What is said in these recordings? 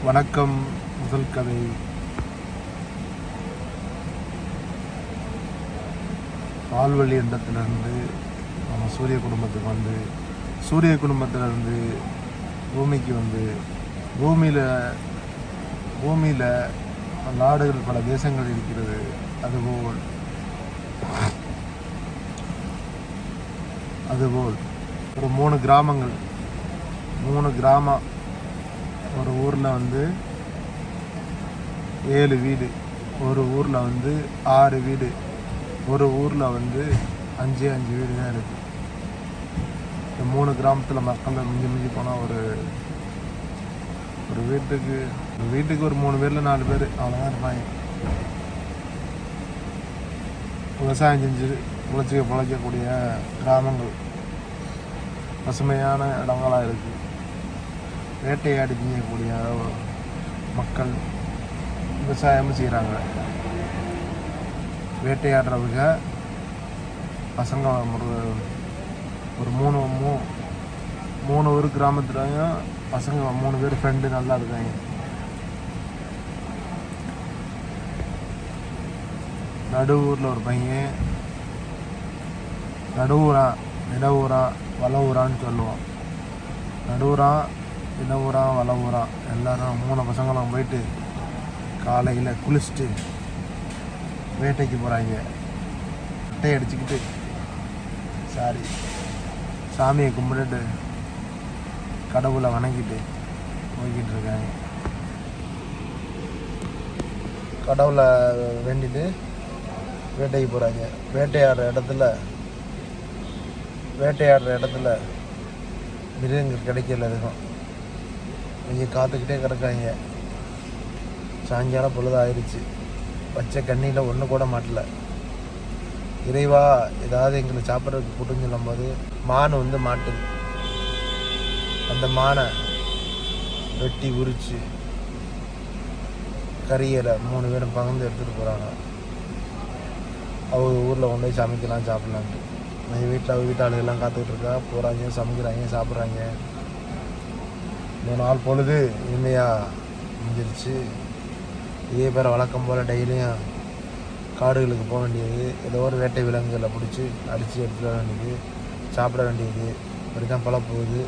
வணக்கம். முதல் கதை. பால்வழி இடத்துலேருந்து நம்ம சூரிய குடும்பத்துக்கு வந்து, சூரிய குடும்பத்திலேருந்து பூமிக்கு வந்து, பூமியில் நாடுகள் பல தேசங்கள் இருக்கிறது. அதுபோல் ஒரு 3 கிராமம், ஒரு ஊரில் வந்து 7 வீடு, ஒரு ஊரில் வந்து 6 வீடு, ஒரு ஊரில் வந்து 5 வீடு தான் இருக்குது. இந்த 3 கிராமத்தில் மக்கள் மிஞ்சி போனால் ஒரு வீட்டுக்கு ஒரு 3 பேரில் 4 பேர் அவ்வளோதான் இருப்பாங்க. விவசாயம் செஞ்சு பிழைக்கக்கூடிய கிராமங்கள், பசுமையான இடங்களாக இருக்குது. வேட்டையாடி செய்யக்கூடிய மக்கள் விவசாயமும் செய்கிறாங்க. வேட்டையாடுறவங்க பசங்க ஒரு மூணு ஒரு கிராமத்துலையும் பசங்க 3 பேர் ஃப்ரெண்டு நல்லா இருக்காங்க. நடுவூரில் ஒரு பையன், இடவூரான் வளவூரான்னு சொல்லுவோம். இடவூரான் வளவூரான் எல்லோரும் 3 பசங்களும் போயிட்டு காலையில் குளிச்சுட்டு வேட்டைக்கு போகிறாங்க. அட்டையை அடிச்சுக்கிட்டு சாமியை கும்பிட்டுட்டு கடவுளை வணங்கிட்டு போய்கிட்டு இருக்காங்க. கடவுளை வேண்டிட்டு வேட்டைக்கு போகிறாங்க. வேட்டையாடுற இடத்துல மிருகங்கள் கிடைக்கல. இருக்கும் இங்கே காத்துக்கிட்டே கிடக்காங்க. சாயங்காலம் பொழுது ஆயிடுச்சு. பச்சை கண்ணியில் ஒன்று கூட மாட்டல. இறைவா, ஏதாவது எங்களை சாப்பிட்றதுக்கு கூட்டுன்னு சொல்லும்போது மான் வந்து மாட்டுது. அந்த மானை வெட்டி உரித்து கறியலை 3 பேரும் பகிர்ந்து எடுத்துகிட்டு போகிறாங்க. அவங்க ஊரில் கொண்டு போய் சமைக்கலாம், சாப்பிட்லான்ட்டு. அவங்க வீட்டாளுகள்லாம் காத்துக்கிட்டு இருக்கா. போகிறாங்க, சமைக்கிறாங்க, சாப்பிட்றாங்க. 3 நாள் பொழுது இனிமையாக முடிஞ்சிருச்சு. இதே பேரை வழக்கம் போல் டெய்லியும் காடுகளுக்கு போக வேண்டியது, ஏதோ ஒரு வேட்டை விலங்குகளை பிடிச்சி அடித்து எடுத்துட வேண்டியது, சாப்பிட வேண்டியது, இப்படி தான் போகுது.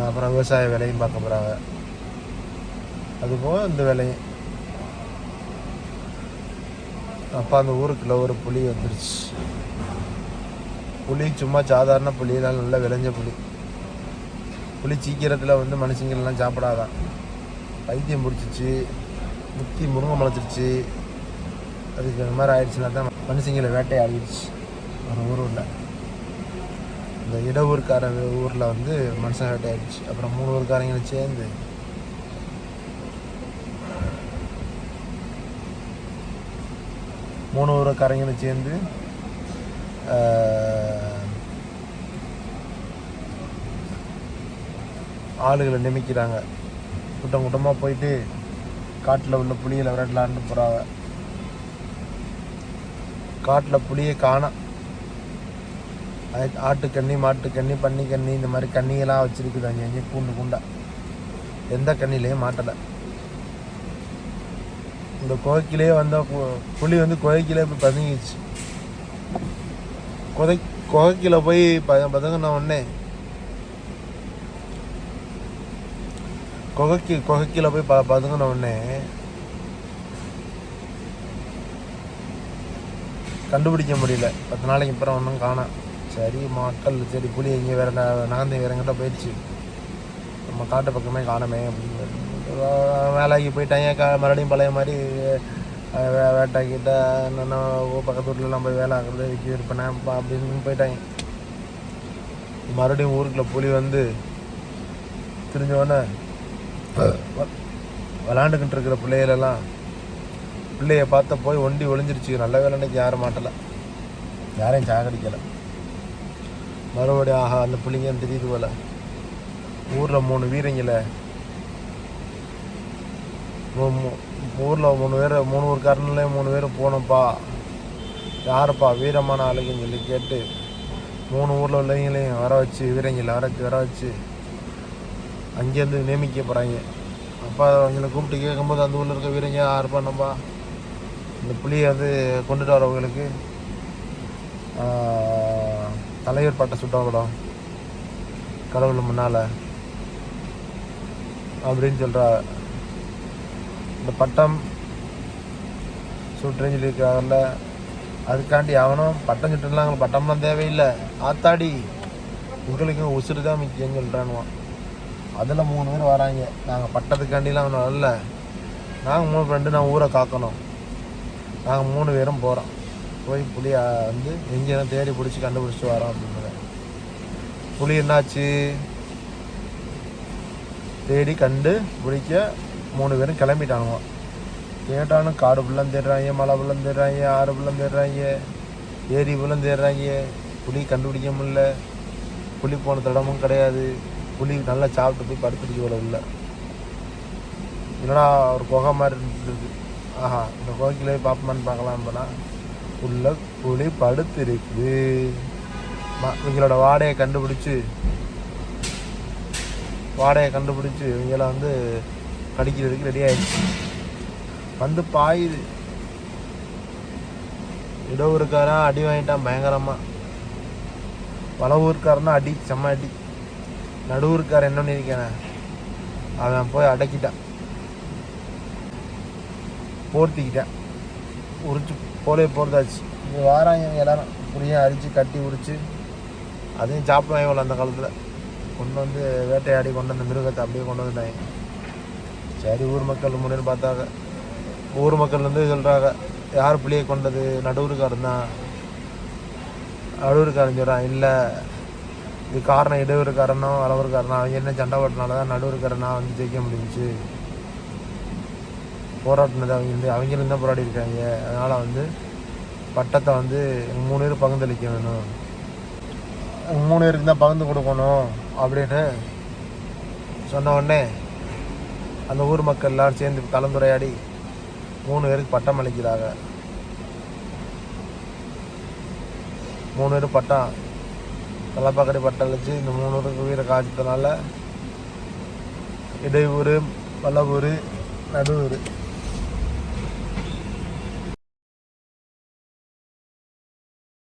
அப்புறம் விவசாய வேலையும் பார்க்க போகிறாங்க. அதுபோல் இந்த வேலையும். அப்போ அந்த ஊருக்குள்ள ஒரு புலி வந்துருச்சு. புலி சும்மா சாதாரண புலியெல்லாம் நல்லா விளைஞ்ச புலி சீக்கிரத்தில் வந்து மனுஷங்களெல்லாம் சாப்பிடாதான். பைத்தியம் பிடிச்சிச்சு, முத்தி முருங்கை முளைச்சிருச்சு. அதுக்கு இந்த மாதிரி ஆயிடுச்சுன்னா தான் மனுஷங்களை வேட்டையாடிடுச்சு. ஒரு ஊரில் இந்த இடவூர்கார ஊரில் வந்து மனுஷன் வேட்டையாடிச்சு. அப்புறம் 3 ஊர்காரங்களும் சேர்ந்து ஆளுகளை நியமிக்கிறாங்க. கூட்டமாக போயிட்டு காட்டில் உள்ள புலிகளை விரட்டலான்னு போகிறாங்க. காட்டில் புளியை காணோம். ஆட்டுக்கண்ணி, மாட்டுக்கண்ணி, பன்னிக்கண்ணி, இந்த மாதிரி கண்ணியெல்லாம் வச்சுருக்குது அங்கே கூண்டா. எந்த கண்ணிலையும் மாட்டலை. இந்த குகைக்கிலே வந்த புலி வந்து குகைக்கிலே போய் பதுங்கிச்சு. குகைக்கில போய் பதுங்கின உடனே குகைக்கில போய் பதுங்கின உடனே கண்டுபிடிக்க முடியல. 10 நாளைக்கு அப்புறம் ஒன்றும் காணோம். சரி புலி எங்கே நகர்ந்து வேறங்கிட்ட போயிடுச்சு, நம்ம காட்டு பக்கமே காணமே அப்படின்னு வேலைக்கு போயிட்டாங்க. மறுபடியும் பழைய மாதிரி வேட்டைக்கிட்ட என்னென்ன பக்கத்து வீட்டிலலாம் போய் வேலை ஆகுறது, விற்பனை அப்படின்னு போயிட்டாங்க. மறுபடியும் ஊருக்குள்ள புலி வந்து தெரிஞ்சோடனே விளாண்டுக்கிட்டு இருக்கிற பிள்ளைய பார்த்த போய் ஒண்டி ஒளிஞ்சிருச்சு. நல்ல வேலைக்கு யாரும் மாட்டலை, யாரையும் சாகடிக்கலை. மறுபடியும் அந்த பிள்ளைங்க தெரியுது போல. ஊரில் 3 வீரங்களை, ஊரில் 3 ஊர்காரன்ல 3 பேர் போனோம்ப்பா, யாருப்பா வீரமான ஆளுங்கன்னு சொல்லி கேட்டு 3 ஊரில் உள்ளவங்களையும் வர வச்சு வீரங்களை வர வச்சு அங்கேருந்து நியமிக்க போகிறாங்க. அப்போ அவங்களை கூப்பிட்டு கேட்கும்போது அந்த ஊரில் இருக்க வீரங்க யார் பண்ணப்பா இந்த புலியை வந்து கொண்டுட்டு வரவங்களுக்கு தலைவர் பட்டை சுட்டவங்கடம் கடவுள் முன்னால் அப்படின்னு சொல்கிறா. இந்த பட்டம் சுட்டுறேன்னு சொல்லியிருக்காங்கல்ல, அதுக்காண்டி அவனும் பட்டம் சுட்டுலாங்க, பட்டம்லாம் தேவையில்லை, ஆத்தாடி உங்களுக்கு உசுறு தான் முக்கியன்னு சொல்கிறானுவான். அதில் 3 பேர் வராங்க. நாங்கள் பட்டத்துக்காண்டிலாம் அவனை வரல, நாங்கள் 3 ஃப்ரெண்டு, நான் ஊரை காக்கணும், நாங்கள் 3 பேரும் போகிறோம், போய் புளியை வந்து எங்கேயும் தேடி பிடிச்சி கண்டுபிடிச்சிட்டு வரோம் அப்படின்னு. புளி என்னாச்சு, தேடி கண்டு பிடிக்க 3 பேரும் கிளம்பிட்டானுங்க. கேட்டாலும் காடு ஃபுல்லம் தேடுறாங்க, மலை ஃபுல்லம் தேடுறாங்க, ஆறு ஃபுல்லம் தேடுறாங்க, ஏரி ஃபுல்லம் தேடுறாங்க. புளி கண்டுபிடிக்க முடியல. புளி போன தடமும் கிடையாது. புளி நல்லா சாப்பிட்டு போய் படுத்துட்டு போல இல்லை. இல்லைனா ஒரு குகை மாதிரி இருந்துருக்கு. ஆஹா, இந்த குகைக்குள்ளே பார்ப்போமான்னு பார்க்கலாம் போனால் உள்ள புளி படுத்து இருக்குது. இவங்களோட வாடையை கண்டுபிடிச்சி இவங்கள வந்து கடிக்கிறதுக்கு ரெடி ஆகிடுச்சு. வந்து பாயுது. இடவூருக்காரன் அடி வாங்கிட்டான் பயங்கரமாக. வளவூருக்காரனா அடி செம்ம அடி. நடுவூருக்காரன் என்ன பண்ணியிருக்கேன், அவன் போய் அடக்கிட்டான், போர்த்திக்கிட்டான், உரிச்சு போலே போர்த்தாச்சு. இங்கே வாராங்க எல்லாரும் புளியை அரிச்சு கட்டி உரிச்சு அதையும் சாப்பிடுவாங்க. அந்த காலத்தில் கொண்டு வந்து வேட்டையாடி கொண்டு வந்த மிருகத்தை அப்படியே கொண்டு வந்துட்டாங்க. சரி, ஊர் மக்கள் முன்னேன்னு பார்த்தாங்க. ஊர் மக்கள் வந்து சொல்கிறாங்க, யார் புளியை கொண்டது, நடுவூருக்காரன் தான். நடுவூருக்காரன் சொல்கிறான், இல்லை இது காரணம் இடையூறுக்காரனோ அளவூருக்காரனோ, அவங்க என்ன சண்டை ஓட்டினால தான் நடுவூருக்காரனா வந்து ஜெயிக்க முடிஞ்சிச்சு. போராட்டினது அவங்களும் தான் போராடி இருக்காங்க. அதனால் வந்து பட்டத்தை வந்து 3 பேர் பகிர்ந்தளிக்க வேணும், 3 பேருக்கு தான் பகிர்ந்து கொடுக்கணும் அப்படின்னு சொன்ன உடனே அந்த ஊர் மக்கள் எல்லோரும் சேர்ந்து கலந்துரையாடி 3 பேருக்கு பட்டம் அளிக்கிறாங்க. 3 பேர் பட்டம் தலைப்பாக்கடி பட்டம் அளித்து இந்த 3 பேருக்கு உயிரை காய்ச்சதுனால இடையூர், வல்லவூர், நடுவூர்